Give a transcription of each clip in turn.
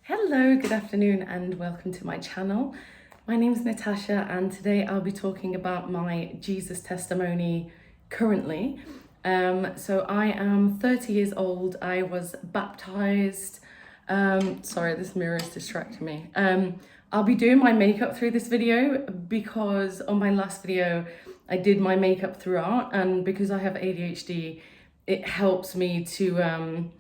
Hello, good afternoon and welcome to my channel. My name is Natasha and today I'll be talking about my Jesus testimony currently. So I am 30 years old. I was baptized. Sorry, this mirror is distracting me. I'll be doing my makeup through this video because on my last video I did my makeup throughout, and because I have ADHD, it helps me to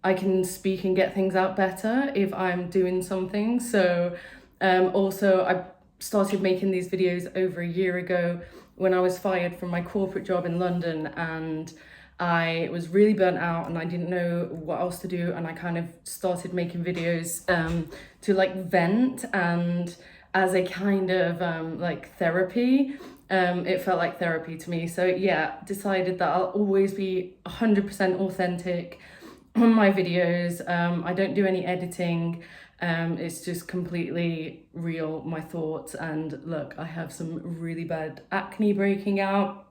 I can speak and get things out better if I'm doing something. So also I started making these videos over a year ago when I was fired from my corporate job in London, and I was really burnt out and I didn't know what else to do, and I kind of started making videos to like vent and as a kind of like therapy. It felt like therapy to me. So yeah, decided that I'll always be 100% authentic on my videos. I don't do any editing. It's just completely real, my thoughts. And look, I have some really bad acne breaking out.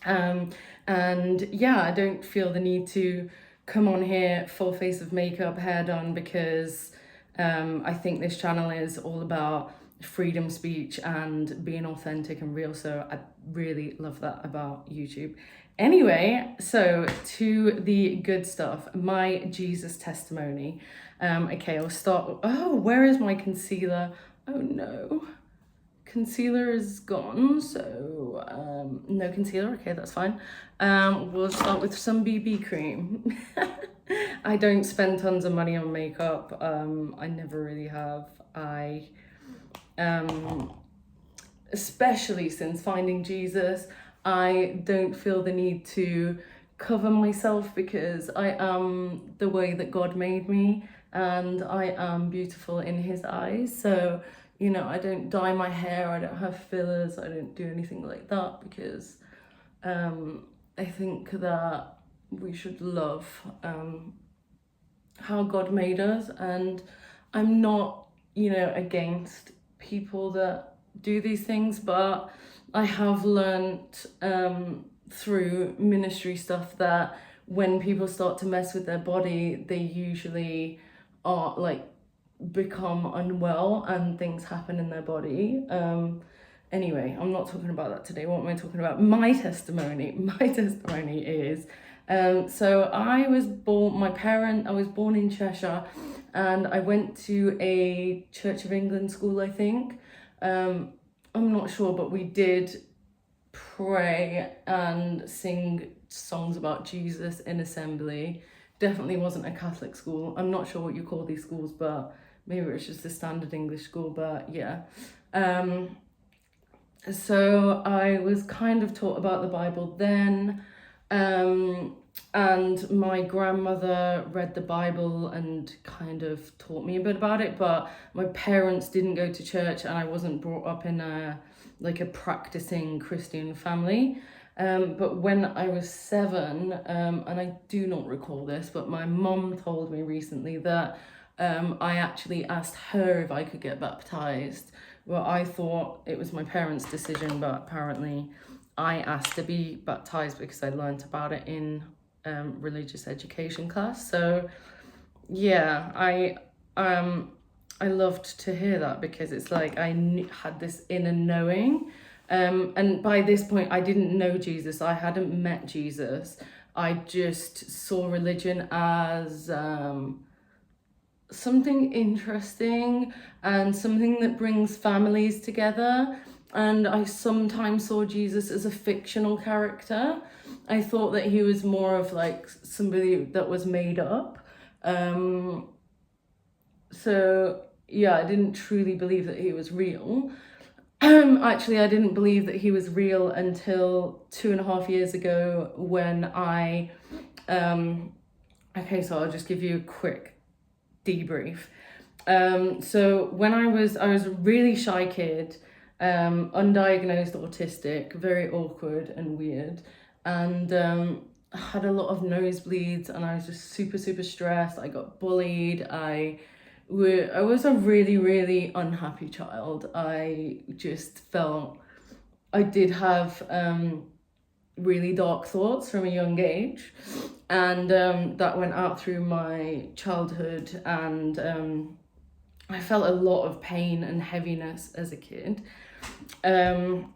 And yeah, I don't feel the need to come on here full face of makeup, hair done, because I think this channel is all about freedom speech and being authentic and real. So I really love that about YouTube. Anyway, so to the good stuff, my Jesus testimony. Okay, I'll start. Oh, where is my concealer? Oh no, concealer is gone, so no concealer. Okay, that's fine. We'll start with some BB cream. I don't spend tons of money on makeup. I never really have. Especially since finding Jesus, I don't feel the need to cover myself because I am the way that God made me and I am beautiful in his eyes. So, you know, I don't dye my hair, I don't have fillers, I don't do anything like that because I think that we should love how God made us, and I'm not, you know, against people that do these things, but I have learnt through ministry stuff that when people start to mess with their body, they usually are like become unwell and things happen in their body. Anyway, I'm not talking about that today. What am I talking about? My testimony. My testimony is so I was born in Cheshire, and I went to a Church of England school, I think. I'm not sure, but we did pray and sing songs about Jesus in assembly. Definitely wasn't a Catholic school. I'm not sure what you call these schools, but maybe it's just a standard English school, but yeah. So I was kind of taught about the Bible then. And my grandmother read the Bible and kind of taught me a bit about it, but my parents didn't go to church and I wasn't brought up in a practicing Christian family. But when I was 7, and I do not recall this, but my mom told me recently that I actually asked her if I could get baptized. Well, I thought it was my parents' decision, but apparently I asked to be baptized because I learned about it in religious education class. So yeah, I loved to hear that because it's like I had this inner knowing. And by this point, I didn't know Jesus. I hadn't met Jesus. I just saw religion as something interesting and something that brings families together. And I sometimes saw Jesus as a fictional character. I thought that he was more of like somebody that was made up. So yeah, I didn't truly believe that he was real. Actually, I didn't believe that he was real until 2.5 years ago when okay, so I'll just give you a quick debrief. So when I was a really shy kid, undiagnosed autistic, very awkward and weird, and I had a lot of nosebleeds and I was just super stressed. I got bullied. I was a really, really unhappy child. I just felt I did have really dark thoughts from a young age, and that went out through my childhood and I felt a lot of pain and heaviness as a kid. And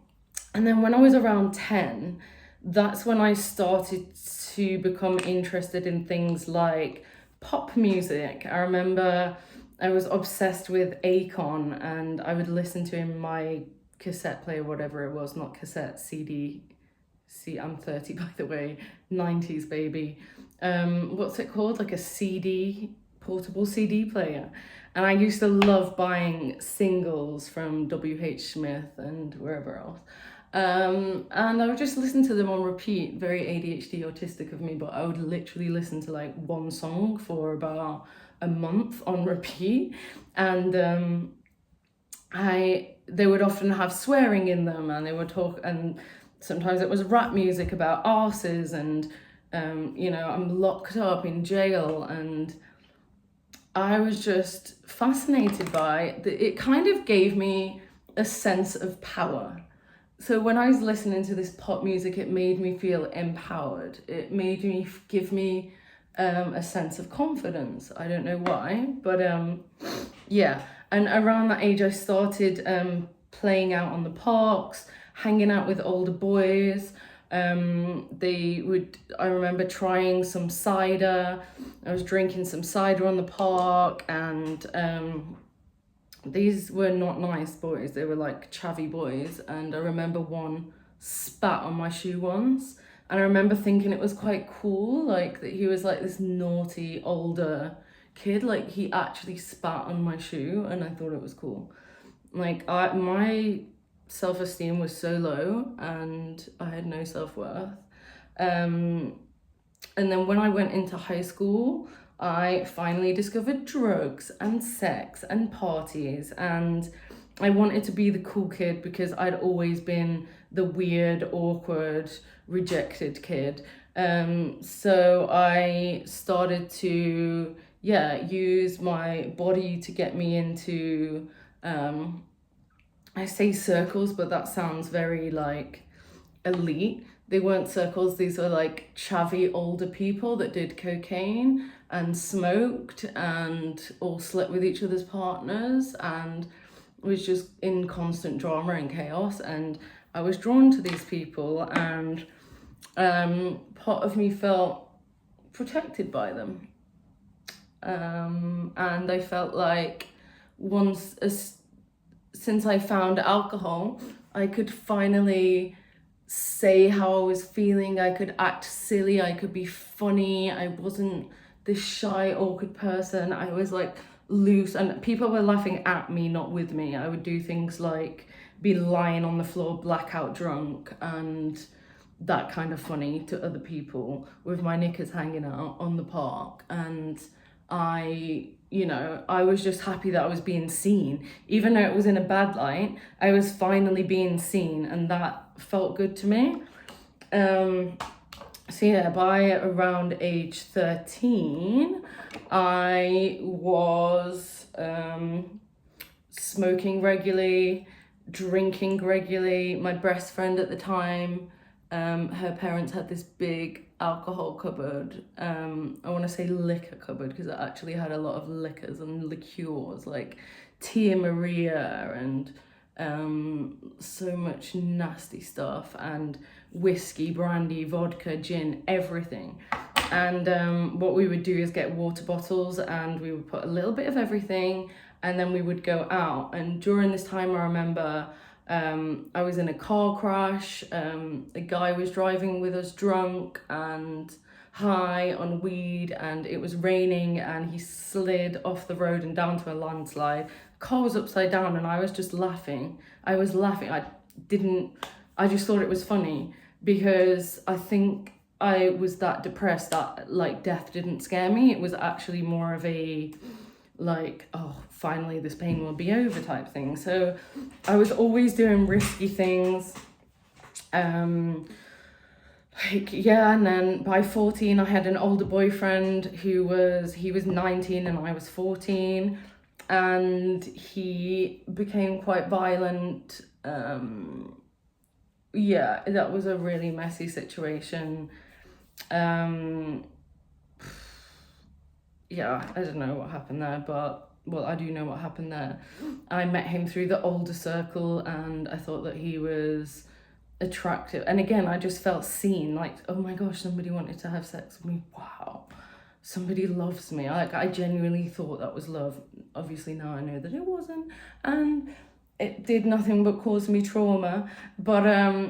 then when I was around 10, that's when I started to become interested in things like pop music. I remember I was obsessed with Akon, and I would listen to him in my cassette player, whatever it was, not cassette, CD. See, I'm 30 by the way, 90s baby. What's it called? Like a CD, portable CD player. And I used to love buying singles from WH Smith and wherever else. And I would just listen to them on repeat, very ADHD autistic of me, but I would literally listen to like one song for about a month on repeat. And they would often have swearing in them, and they would talk, and sometimes it was rap music about arses, and I'm locked up in jail, and I was just fascinated by it. Kind of gave me a sense of power. So when I was listening to this pop music, it made me feel empowered. It made me give me a sense of confidence. I don't know why, but yeah. And around that age, I started playing out on the parks, hanging out with older boys. I remember trying some cider. I was drinking some cider on the park, and these were not nice boys. They were like chavvy boys. And I remember one spat on my shoe once. And I remember thinking it was quite cool, like that he was like this naughty older kid. Like he actually spat on my shoe, and I thought it was cool. Like my self-esteem was so low, and I had no self-worth. And then when I went into high school, I finally discovered drugs and sex and parties, and I wanted to be the cool kid because I'd always been the weird, awkward, rejected kid. So I started to, use my body to get me into, I say circles, but that sounds very like elite. They weren't circles, these were like chavvy older people that did cocaine and smoked and all slept with each other's partners and was just in constant drama and chaos. And I was drawn to these people, and part of me felt protected by them. And I felt like since I found alcohol, I could finally say how I was feeling. I could act silly, I could be funny. I wasn't this shy, awkward person. I was like loose, and people were laughing at me, not with me. I would do things like be lying on the floor, blackout drunk, and that kind of funny to other people with my knickers hanging out on the park. And I was just happy that I was being seen. Even though it was in a bad light, I was finally being seen, and that felt good to me. So yeah, by around age 13, I was smoking regularly, drinking regularly. My best friend at the time, her parents had this big alcohol cupboard. I want to say liquor cupboard because it actually had a lot of liquors and liqueurs like Tia Maria and so much nasty stuff, and whiskey, brandy, vodka, gin, everything. And what we would do is get water bottles, and we would put a little bit of everything, and then we would go out. And during this time, I remember I was in a car crash. A guy was driving with us drunk and high on weed, and it was raining, and he slid off the road and down to a landslide. Car was upside down, and I was just laughing. I was laughing. I just thought it was funny because I think I was that depressed that like death didn't scare me. It was actually more of a like, oh, finally this pain will be over type thing. So I was always doing risky things. And then by 14 I had an older boyfriend he was 19 and I was 14, and he became quite violent. That was a really messy situation. I don't know what happened there, but well, I do know what happened there. I met him through the older circle, and I thought that he was attractive. And again, I just felt seen, like, oh my gosh, somebody wanted to have sex with me. Wow, somebody loves me. Like, I genuinely thought that was love. Obviously now I know that it wasn't, and it did nothing but cause me trauma. But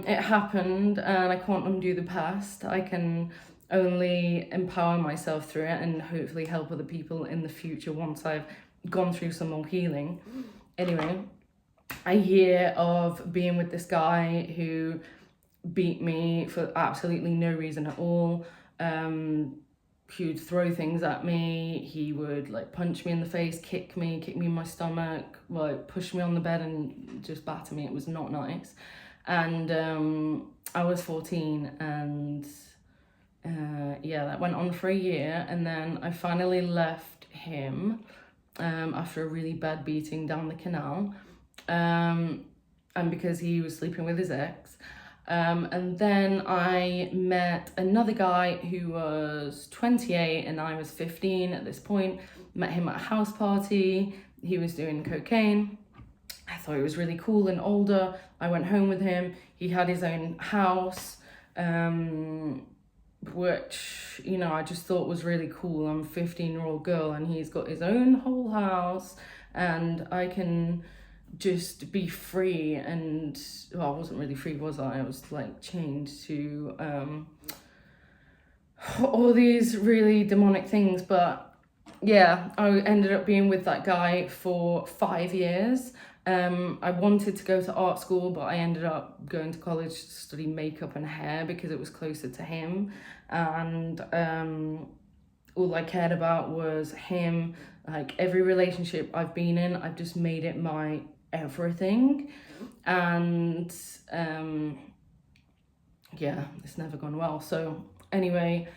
it happened, and I can't undo the past. I can only empower myself through it and hopefully help other people in the future once I've gone through some more healing. Anyway, a year of being with this guy who beat me for absolutely no reason at all. He would throw things at me. He would like punch me in the face, kick me in my stomach, like push me on the bed and just batter me. It was not nice. And I was 14, and yeah, that went on for a year, and then I finally left him after a really bad beating down the canal, and because he was sleeping with his ex. And then I met another guy who was 28 and I was 15 at this point. Met him at a house party. He was doing cocaine. I thought he was really cool and older. I went home with him. He had his own house, which, you know, I just thought was really cool. I'm a 15-year-old girl and he's got his own whole house, and I can just be free. And well, I wasn't really free, was I? I was like chained to all these really demonic things. But yeah, I ended up being with that guy for 5 years. I wanted to go to art school, but I ended up going to college to study makeup and hair because it was closer to him. And all I cared about was him. Like, every relationship I've been in, I've just made it my everything. And yeah, it's never gone well. So anyway,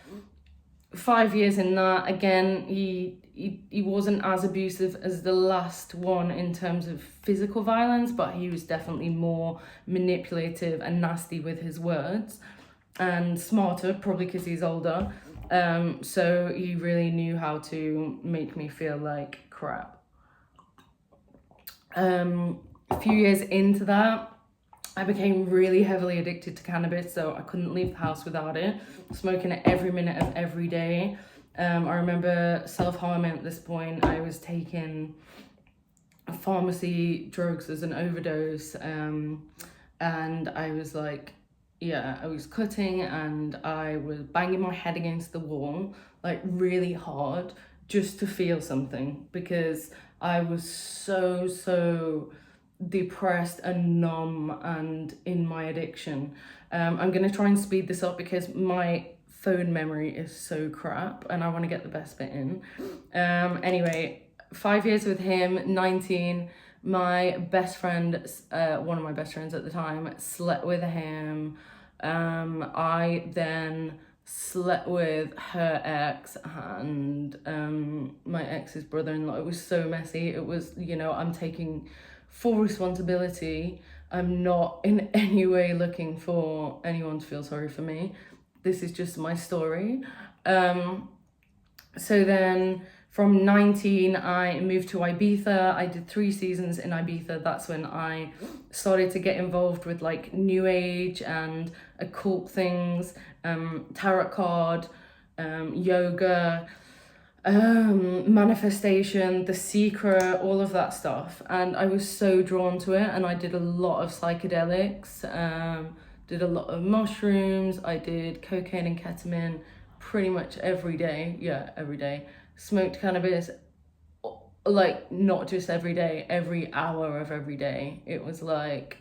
5 years in that, again, he wasn't as abusive as the last one in terms of physical violence, but he was definitely more manipulative and nasty with his words, and smarter, probably because he's older. So he really knew how to make me feel like crap. A few years into that, I became really heavily addicted to cannabis, so I couldn't leave the house without it. Smoking it every minute of every day. I remember self-harming at this point. I was taking pharmacy drugs as an overdose, and I was like, yeah, I was cutting and I was banging my head against the wall, like really hard, just to feel something, because I was so depressed and numb and in my addiction. I'm gonna try and speed this up because my phone memory is so crap and I want to get the best bit in. Anyway, 5 years with him, 19, my best friend, one of my best friends at the time, slept with him. I then slept with her ex and my ex's brother-in-law. It was so messy. It was, you know, I'm taking full responsibility. I'm not in any way looking for anyone to feel sorry for me. This is just my story. So then from 19, I moved to Ibiza. I did 3 seasons in Ibiza. That's when I started to get involved with like new age and occult things, tarot card, yoga, manifestation, The Secret, all of that stuff. And I was so drawn to it, and I did a lot of psychedelics, did a lot of mushrooms. I did cocaine and ketamine pretty much every day. Yeah, every day. Smoked cannabis, like not just every day, every hour of every day. It was like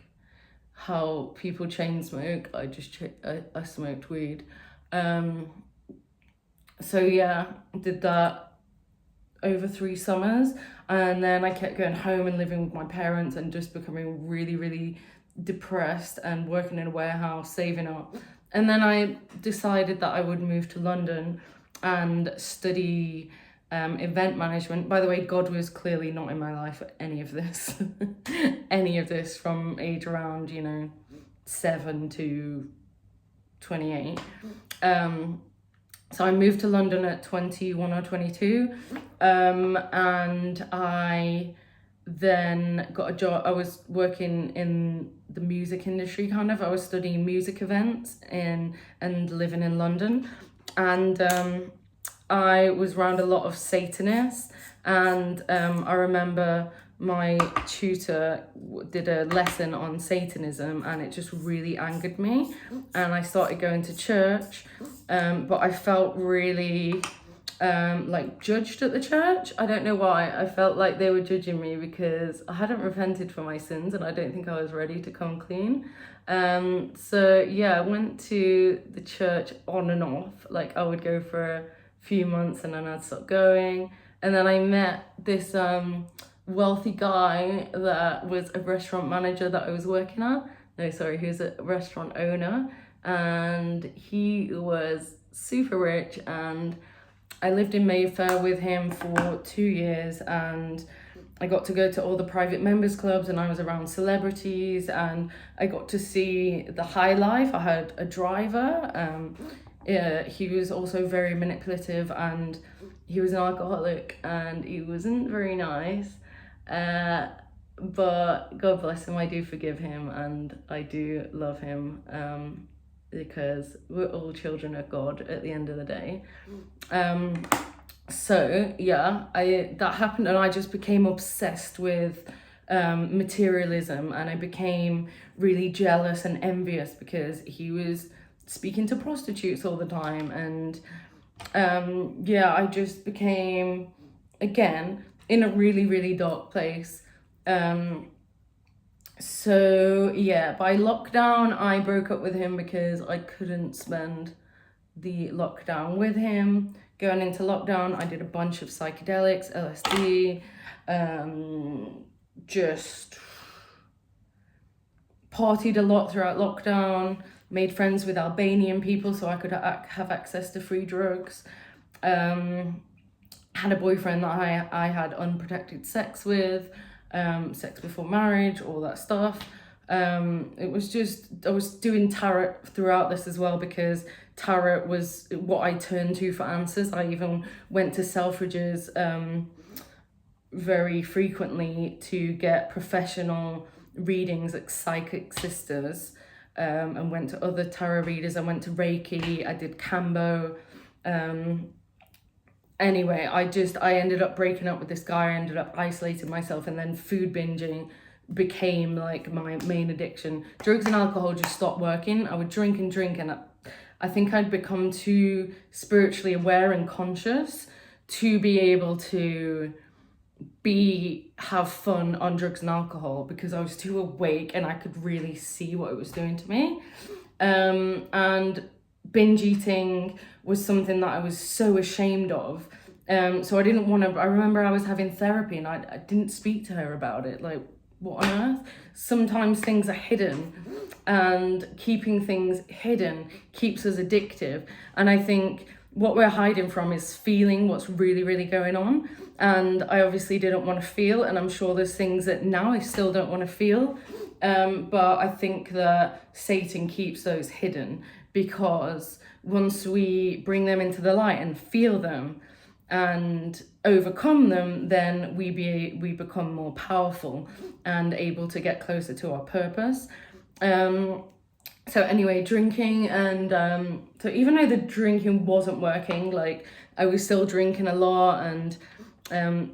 how people chain smoke. I smoked weed. So yeah, did that over 3 summers, and then I kept going home and living with my parents and just becoming really depressed and working in a warehouse, saving up. And then I decided that I would move to London and study event management. By the way, God was clearly not in my life at any of this. Any of this from age around, 7 to 28. So I moved to London at 21 or 22, and I then got a job. I was working in the music industry, kind of. I was studying music events and living in London, and I was around a lot of Satanists, and I remember my tutor did a lesson on Satanism, and it just really angered me, and I started going to church, but I felt really like judged at the church. I don't know why. I felt like they were judging me because I hadn't repented for my sins, and I don't think I was ready to come clean. So yeah, I went to the church on and off. Like I would go for a few months and then I'd stop going, and then I met this wealthy guy that was a restaurant manager that I was working at. No, sorry, he was a restaurant owner, and he was super rich, and I lived in Mayfair with him for 2 years, and I got to go to all the private members clubs, and I was around celebrities, and I got to see the high life. I had a driver. Yeah, he was also very manipulative, and he was an alcoholic, and he wasn't very nice. But God bless him, I do forgive him, and I do love him, because we're all children of God at the end of the day. So yeah, that happened, and I just became obsessed with materialism, and I became really jealous and envious because he was speaking to prostitutes all the time, and yeah, I just became, again, in a really, really dark place. So yeah, by lockdown, I broke up with him because I couldn't spend the lockdown with him. Going into lockdown, I did a bunch of psychedelics, LSD, just partied a lot throughout lockdown, made friends with Albanian people so I could have access to free drugs. Had a boyfriend that I had unprotected sex with, sex before marriage, all that stuff. It was just, I was doing tarot throughout this as well, because tarot was what I turned to for answers. I even went to Selfridges very frequently to get professional readings, like Psychic Sisters, and went to other tarot readers. I went to Reiki, I did Kambo. Anyway, I ended up breaking up with this guy. I ended up isolating myself, and then food binging became like my main addiction. Drugs and alcohol just stopped working. I would drink and drink, and I think I'd become too spiritually aware and conscious to be able to have fun on drugs and alcohol, because I was too awake and I could really see what it was doing to me. And binge eating was something that I was so ashamed of. So I didn't want to, I remember I was having therapy, and I didn't speak to her about it. Like, what on earth? Sometimes things are hidden, and keeping things hidden keeps us addictive. And I think what we're hiding from is feeling what's really, really going on. And I obviously didn't want to feel, and I'm sure there's things that now I still don't want to feel. But I think that Satan keeps those hidden, because once we bring them into the light and feel them and overcome them, then we become more powerful and able to get closer to our purpose. So anyway, drinking, and so even though the drinking wasn't working, like I was still drinking a lot, and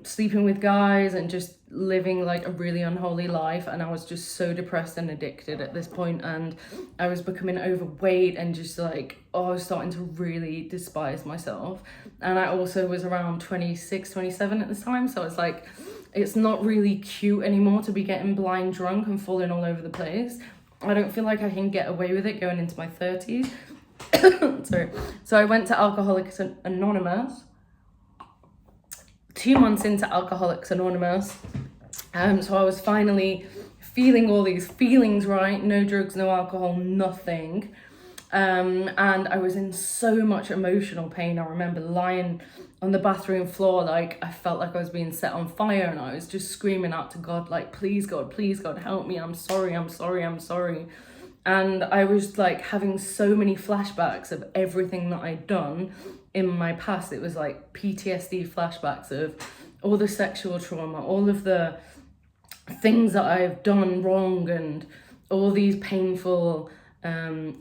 sleeping with guys, and just living like a really unholy life. And I was just so depressed and addicted at this point, and I was becoming overweight, and just like, I was starting to really despise myself. And I also was around 26, 27 at this time, so it's like, it's not really cute anymore to be getting blind drunk and falling all over the place. I don't feel like I can get away with it going into my 30s. Sorry. So I went to Alcoholics Anonymous. 2 months into Alcoholics Anonymous, so I was finally feeling all these feelings, right? No drugs, no alcohol, nothing. And I was in so much emotional pain. I remember lying on the bathroom floor, like I felt like I was being set on fire, and I was just screaming out to God, like, please God, help me. I'm sorry. And I was like having so many flashbacks of everything that I'd done, in my past. It was like PTSD flashbacks of all the sexual trauma, all of the things that I've done wrong, and all these painful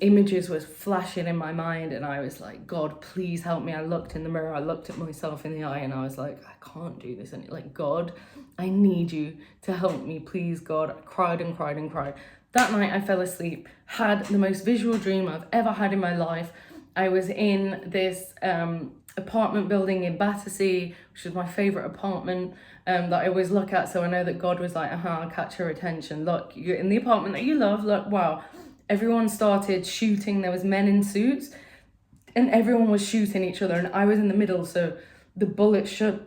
images was flashing in my mind. And I was like, God, please help me. I looked in the mirror, I looked at myself in the eye, and I was like, I can't do this. And like, God, I need you to help me, please, God. I cried and cried and cried. That night I fell asleep, had the most visual dream I've ever had in my life. I was in this apartment building in Battersea, which is my favourite apartment that I always look at. So I know that God was like, I'll catch your attention. Look, you're in the apartment that you love. Look, wow. Everyone started shooting. There was men in suits and everyone was shooting each other. And I was in the middle. So the bullets should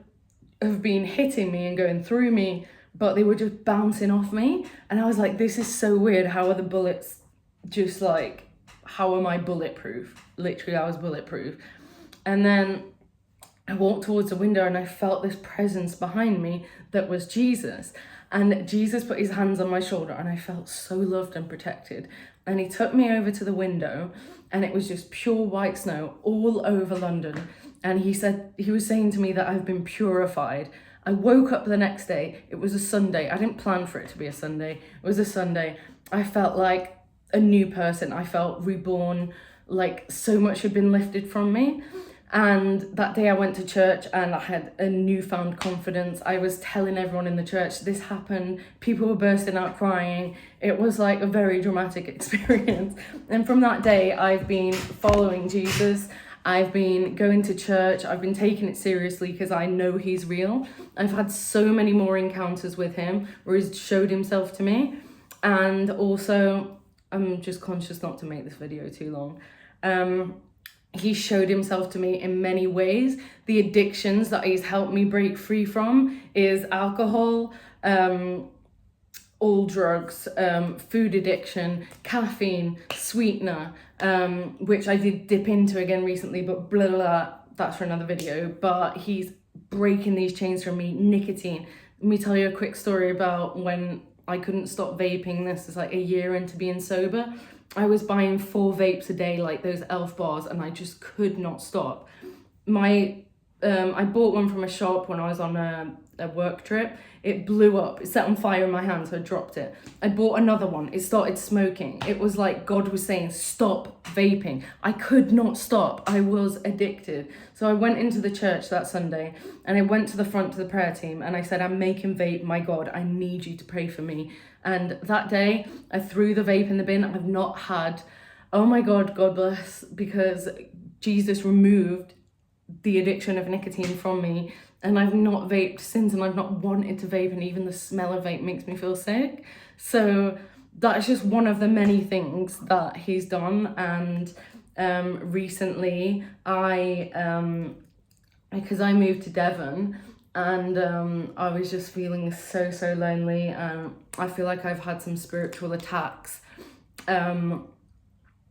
have been hitting me and going through me, but they were just bouncing off me. And I was like, this is so weird. How are the bullets just like, how am I bulletproof? Literally, I was bulletproof. And then I walked towards the window and I felt this presence behind me that was Jesus. And Jesus put his hands on my shoulder and I felt so loved and protected. And he took me over to the window and it was just pure white snow all over London. And he was saying to me that I've been purified. I woke up the next day. It was a Sunday. I didn't plan for it to be a Sunday. It was a Sunday. I felt like a new person. I felt reborn, like so much had been lifted from me. And that day I went to church and I had a newfound confidence. I was telling everyone in the church this happened. People were bursting out crying. It was like a very dramatic experience. And from that day, I've been following Jesus. I've been going to church. I've been taking it seriously because I know he's real. I've had so many more encounters with him where he's showed himself to me. And also, I'm just conscious not to make this video too long. He showed himself to me in many ways. The addictions that he's helped me break free from is alcohol, all drugs, food addiction, caffeine, sweetener, which I did dip into again recently, but blah, blah, blah, that's for another video. But he's breaking these chains from me. Nicotine. Let me tell you a quick story about when I couldn't stop vaping. This is like a year into being sober. I was buying 4 vapes a day, like those Elf bars, and I just could not stop. I bought one from a shop when I was on a work trip. It blew up. It set on fire in my hand, so I dropped it. I bought another one. It started smoking. It was like God was saying, stop vaping. I could not stop. I was addicted. So I went into the church that Sunday and I went to the front to the prayer team and I said, I'm making vape. My God, I need you to pray for me. And that day I threw the vape in the bin. I've not had, oh my God, God bless, because Jesus removed the addiction of nicotine from me. And I've not vaped since, and I've not wanted to vape, and even the smell of vape makes me feel sick. So that's just one of the many things that he's done. And recently because I moved to Devon, and I was just feeling so lonely, and I feel like I've had some spiritual attacks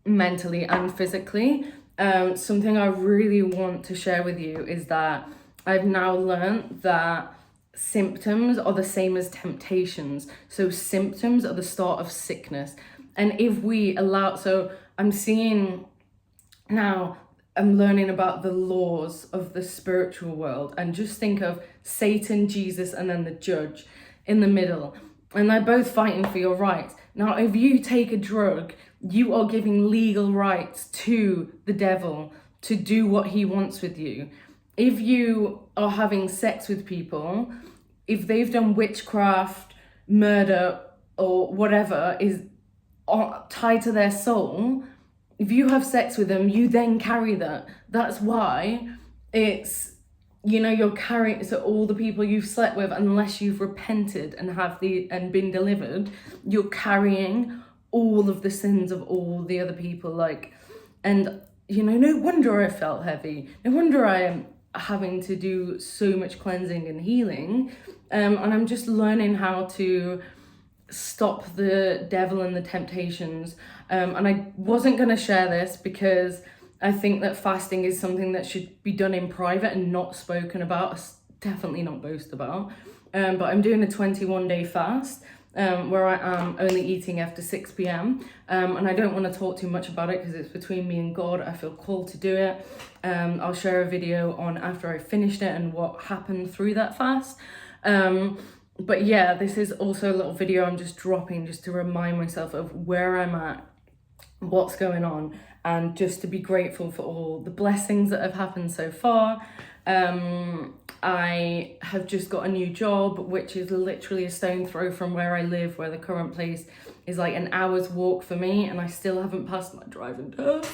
mentally and physically. Something I really want to share with you is that I've now learned that symptoms are the same as temptations. So symptoms are the start of sickness. And if we allow, so I'm seeing now, I'm learning about the laws of the spiritual world, and just think of Satan, Jesus, and then the judge in the middle. And they're both fighting for your rights. Now, if you take a drug, you are giving legal rights to the devil to do what he wants with you. If you are having sex with people, if they've done witchcraft, murder, or whatever is tied to their soul, if you have sex with them, you then carry that. That's why it's, you're carrying, so all the people you've slept with, unless you've repented and been delivered, you're carrying all of the sins of all the other people. No wonder I felt heavy. No wonder I am having to do so much cleansing and healing. And I'm just learning how to stop the devil and the temptations. And I wasn't going to share this because I think that fasting is something that should be done in private and not spoken about, definitely not boast about. But I'm doing a 21-day fast. where I am only eating after 6 p.m. And I don't want to talk too much about it because it's between me and God. I feel called to do it. I'll share a video on after I finished it and what happened through that fast. But yeah, this is also a little video I'm just dropping just to remind myself of where I'm at, what's going on, and just to be grateful for all the blessings that have happened so far. I have just got a new job, which is literally a stone throw from where I live, where the current place is like an hour's walk for me, and I still haven't passed my driving test.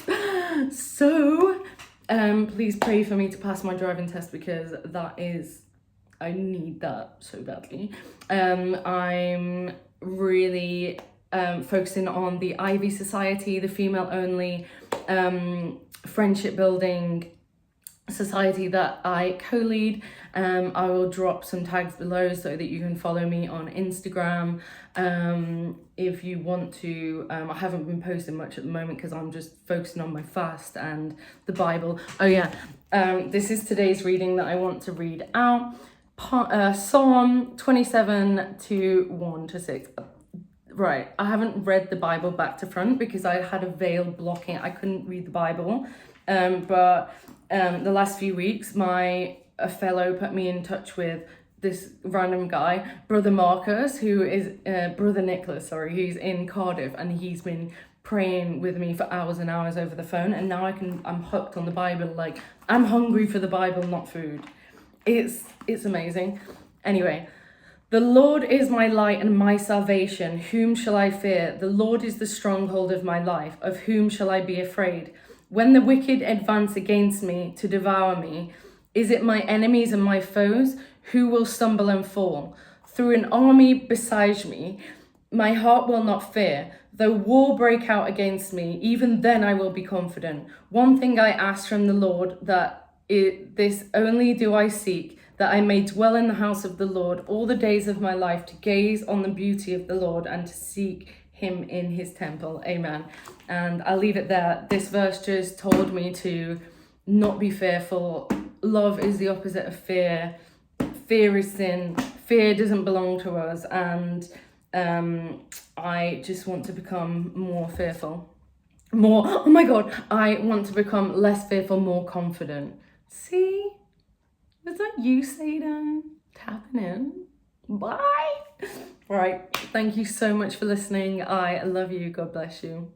So please pray for me to pass my driving test, because I need that so badly. I'm really focusing on the Ivy Society, the female only friendship building society that I co-lead. I will drop some tags below so that you can follow me on Instagram if you want to. I haven't been posting much at the moment because I'm just focusing on my fast and the Bible. Oh yeah, this is today's reading that I want to read out. Psalm 27 to 1 to 6. Right, I haven't read the Bible back to front because I had a veil blocking. I couldn't read the Bible. But the last few weeks, a fellow put me in touch with this random guy, Brother Marcus, who is Brother Nicholas, sorry, who's in Cardiff, and he's been praying with me for hours and hours over the phone. And now I'm hooked on the Bible. Like, I'm hungry for the Bible, not food. It's amazing. Anyway, the Lord is my light and my salvation. Whom shall I fear? The Lord is the stronghold of my life. Of whom shall I be afraid? When the wicked advance against me to devour me, is it my enemies and my foes who will stumble and fall? Through an army beside me, my heart will not fear. Though war break out against me, even then I will be confident. One thing I ask from the Lord, this only do I seek, that I may dwell in the house of the Lord all the days of my life, to gaze on the beauty of the Lord and to seek him in his temple. Amen. And I'll leave it there. This verse just told me to not be fearful. Love is the opposite of fear. Fear is sin. Fear doesn't belong to us. And I just want to become more fearful. Oh my God, I want to become less fearful, more confident. See? Was that you, Satan? Tapping in. Bye. Right. Thank you so much for listening. I love you. God bless you.